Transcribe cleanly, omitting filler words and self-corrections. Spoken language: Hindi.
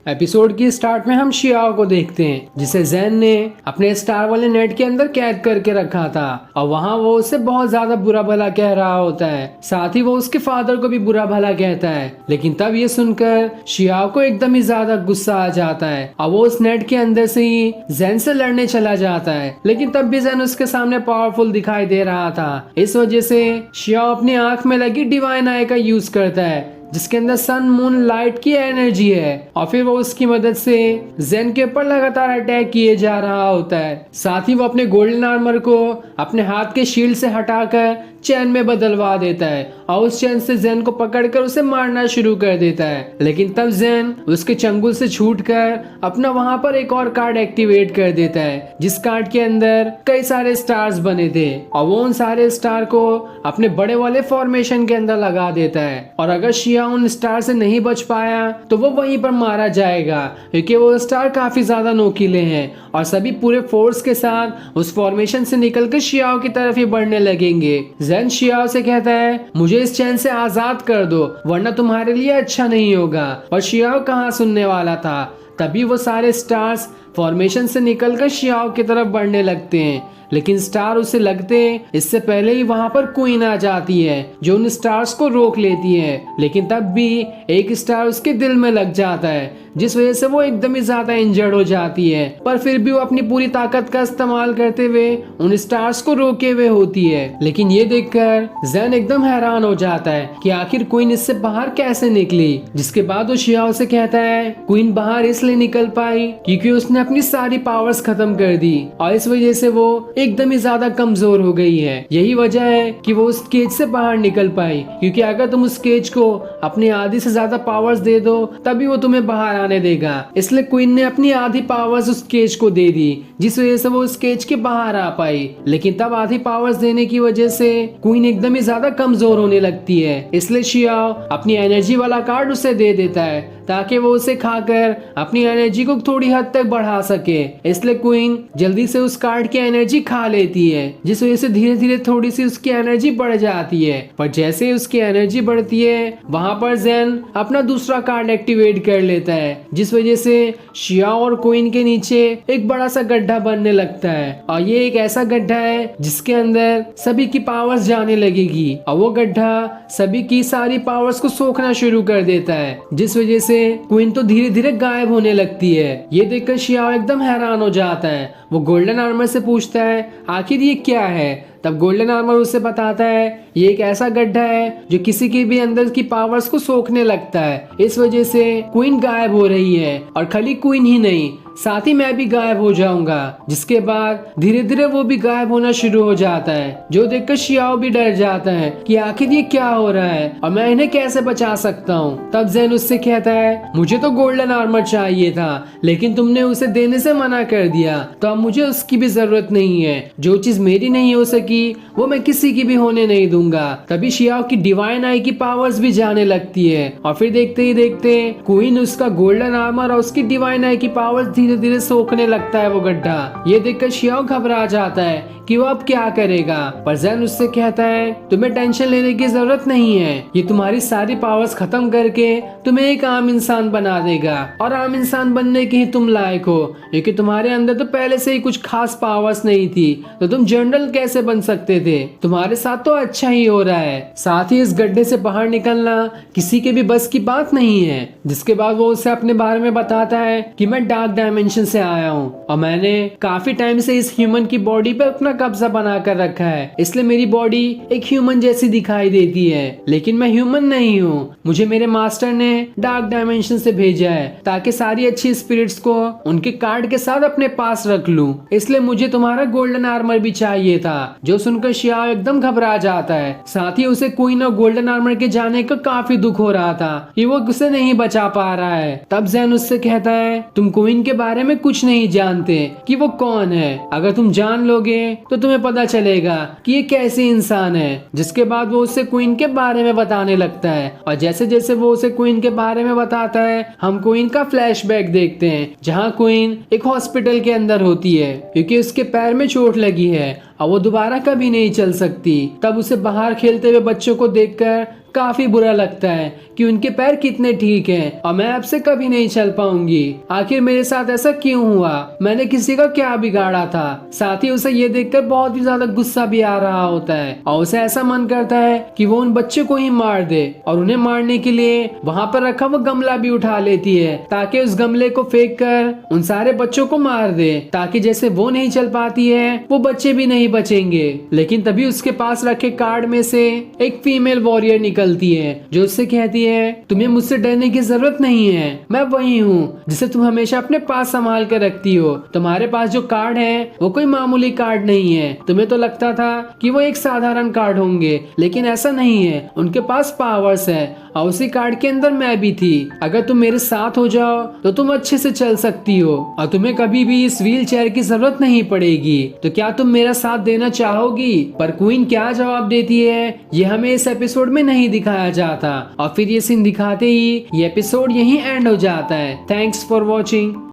एपिसोड की स्टार्ट में हम शियाओ को देखते हैं जिसे जैन ने अपने स्टार वाले नेट के अंदर कैद करके रखा था और वहाँ वो उसे बहुत ज्यादा बुरा भला कह रहा होता है। साथ ही वो उसके फादर को भी बुरा भला कहता है। लेकिन तब ये सुनकर शियाओ को एकदम ही ज्यादा गुस्सा आ जाता है और वो उस नेट के अंदर से ही जैन से लड़ने चला जाता है। लेकिन तब भी जैन उसके सामने पावरफुल दिखाई दे रहा था। इस वजह से शियाओ अपनी आंख में लगी डिवाइन आई का यूज करता है जिसके अंदर सन मून लाइट की एनर्जी है और फिर वो उसकी मदद से जेन के ऊपर लगातार अटैक किए जा रहा होता है। साथ ही वो अपने गोल्डन आर्मर को अपने हाथ के शील्ड से हटाकर चैन में बदलवा देता है और उस चैन से जेन को पकड़कर उसे मारना शुरू कर देता है। लेकिन तब जेन उसके चंगुल से छूटकर अपना वहां पर एक और कार्ड एक्टिवेट कर देता है जिस कार्ड के अंदर कई सारे स्टार्स बने थे और वो उन सारे स्टार को अपने बड़े वाले फॉर्मेशन के अंदर लगा देता है। और अगर शिया उन स्टार से नहीं बच पाया तो वो वहीं पर मारा जाएगा क्योंकि वो स्टार काफी ज्यादा नोकीले हैं और सभी पूरे फोर्स के साथ उस फॉर्मेशन से निकलकर शियाओ की तरफ ही बढ़ने लगेंगे। जैन शियाओ से कहता है मुझे इस चैन से आजाद कर दो वरना तुम्हारे लिए अच्छा नहीं होगा। और शियाओ कहाँ सुनने वाला था। तभी वो सारे स्टार्स फॉर्मेशन से निकलकर शियाओ की तरफ बढ़ने लगते हैं। लेकिन स्टार उसे लगते इससे पहले ही वहां पर क्वीन आ जाती है जो उन स्टार्स को रोक लेती है। लेकिन तब भी एक स्टार उसके दिल में लग जाता है जिस वजह से वो एकदम ही ज्यादा इंजर्ड हो जाती है। पर फिर भी वो अपनी पूरी ताकत का इस्तेमाल करते हुए उन स्टार्स को रोके हुए होती है। लेकिन ये देखकर जैन एकदम हैरान हो जाता है कि आखिर क्वीन इससे बाहर कैसे निकली। जिसके बाद वो शियाओ से कहता है क्वीन बाहर इसलिए निकल पाई क्योंकि उसने अपनी सारी पावर्स खत्म कर दी और इस वजह से वो एकदम ही ज्यादा कमजोर हो गई है। यही वजह है कि वो उस केज से बाहर निकल पाई क्योंकि अगर तुम उस केज को अपनी आधी से ज्यादा पावर्स दे दो तभी वो तुम्हें बाहर आने देगा। इसलिए क्वीन ने अपनी आधी पावर्स उस केज को दे दी जिस वजह से वो उस केज के बाहर आ पाई। लेकिन तब आधी पावर्स देने की वजह से क्वीन एकदम ही ज्यादा कमजोर होने लगती है। इसलिए शियाओ अपनी एनर्जी वाला कार्ड उसे दे देता है ताकि वो उसे खाकर अपनी एनर्जी को थोड़ी हद तक बढ़ा सके। इसलिए क्वीन जल्दी से उस कार्ड की एनर्जी खा लेती है जिस वजह से धीरे धीरे थोड़ी सी उसकी एनर्जी बढ़ जाती है। पर जैसे ही उसकी एनर्जी बढ़ती है वहां पर जैन अपना दूसरा कार्ड एक्टिवेट कर लेता है जिस वजह से शियाओ और क्वीन के नीचे एक बड़ा सा गड्ढा बनने लगता है। और ये एक ऐसा गड्ढा है जिसके अंदर सभी की पावर्स जाने लगेगी और वो गड्ढा सभी की सारी पावर्स को सोखना शुरू कर देता है जिस वजह से क्वीन तो धीरे धीरे गायब होने लगती है। ये देखकर शियाओ एकदम हैरान हो जाता है। वो गोल्डन आर्मर से पूछता है आखिर ये क्या है। तब गोल्डन आर्मर उसे बताता है ये एक ऐसा गड्ढा है जो किसी के भी अंदर की पावर्स को सोखने लगता है। इस वजह से क्वीन गायब हो रही है और खाली क्वीन ही नहीं साथ ही मैं भी गायब हो जाऊंगा। जिसके बाद धीरे धीरे वो भी गायब होना शुरू हो जाता है जो देखकर शियाओ भी डर जाता है कि आखिर ये क्या हो रहा है और मैं इन्हें कैसे बचा सकता हूँ। तब जैन उससे कहता है मुझे तो गोल्डन आर्मर चाहिए था लेकिन तुमने उसे देने से मना कर दिया तो अब मुझे उसकी भी जरूरत नहीं है। जो चीज मेरी नहीं हो सकी वो मैं किसी की भी होने नहीं दूंगा। तभी शियाओ की डिवाइन आई की पावर्स भी जाने लगती है और फिर देखते ही देखते क्वीन उसका गोल्डन आर्मर और उसकी डिवाइन आई की पावर्स धीरे धीरे सोखने लगता है वो गड्ढा। ये देखकर शियाओ घबरा जाता है कि वो अब क्या करेगा। पर जैन उससे कहता है तुम्हें टेंशन लेने की जरूरत नहीं है ये तुम्हारी सारी पावर्स खत्म करके तुम्हें एक आम इंसान बना देगा और आम इंसान बनने के ही तुम लायक हो क्योंकि तुम्हारे अंदर तो पहले से ही कुछ खास पावर्स नहीं थी तो तुम जनरल कैसे बन सकते थे। तुम्हारे साथ तो अच्छा ही हो रहा है। साथ ही इस गड्ढे से बाहर निकलना किसी के भी बस की बात नहीं है। जिसके बाद वो उसे अपने बारे में बताता है कि मैं डार्क डायमेंशन से आया हूँ और मैंने काफी टाइम से इस ह्यूमन की बॉडी पे अपना कब्जा बना कर रखा है इसलिए मेरी बॉडी एक ह्यूमन जैसी दिखाई देती है लेकिन मैं ह्यूमन नहीं हूँ। मुझे मेरे मास्टर ने डार्क डायमेंशन से भेजा है ताकि सारी अच्छी स्पिरिट्स को उनके कार्ड के साथ अपने पास रख लूं। इसलिए मुझे तुम्हारा गोल्डन आर्मर भी चाहिए था। जो सुनकर शियाओ एकदम घबरा जाता है। साथ ही उसे क्वीन और गोल्डन आर्मर के जाने का काफी दुख हो रहा था कि वो उसे नहीं बचा पा रहा है। तब जैन उससे कहता है तुम क्वीन के बारे में कुछ नहीं जानते कि वो कौन है। अगर तुम जान लोगे तो तुम्हें पता चलेगा कि ये कैसी इंसान है। जिसके बाद वो उसे क्वीन के बारे में बताने लगता है और जैसे जैसे वो उसे क्वीन के बारे में बताता है हम क्वीन का फ्लैशबैक देखते हैं जहाँ क्वीन एक हॉस्पिटल के अंदर होती है क्योंकि उसके पैर में चोट लगी है और वो दोबारा कभी नहीं चल सकती। तब उसे बाहर खेलते हुए बच्चों को देखकर काफी बुरा लगता है कि उनके पैर कितने ठीक हैं और मैं अब से कभी नहीं चल पाऊंगी। आखिर मेरे साथ ऐसा क्यों हुआ? मैंने किसी का क्या बिगाड़ा था? साथ ही उसे ये देखकर बहुत ही ज्यादा गुस्सा भी आ रहा होता है और उसे ऐसा मन करता है कि वो उन बच्चों को ही मार दे और उन्हें मारने के लिए वहाँ पर रखा वो गमला भी उठा लेती है ताकि उस गमले को फेंक कर उन सारे बच्चों को मार दे, ताकि जैसे वो नहीं चल पाती है वो बच्चे भी नहीं बचेंगे। लेकिन तभी उसके पास रखे कार्ड में से एक फीमेल वॉरियर निकलती है जो उससे कहती है, तुम्हें मुझसे डरने की जरूरत नहीं है, मैं वही हूँ जिसे तुम हमेशा अपने पास संभाल कर रखती हो। तुम्हारे पास जो कार्ड है वो कोई मामूली कार्ड नहीं है। तुम्हें तो लगता था कि वो एक साधारण कार्ड होंगे, लेकिन ऐसा नहीं है, उनके पास पावर्स है और उसी कार्ड के अंदर मैं भी थी। अगर तुम मेरे साथ हो जाओ तो तुम अच्छे से चल सकती हो और तुम्हें कभी भी इस व्हील चेयर की जरूरत नहीं पड़ेगी। तो क्या तुम मेरा साथ देना चाहोगी? पर क्वीन क्या जवाब देती है ये हमें इस एपिसोड में नहीं दिखाया जाता और फिर ये सीन दिखाते ही ये एपिसोड यहीं एंड हो जाता है। Thanks for watching.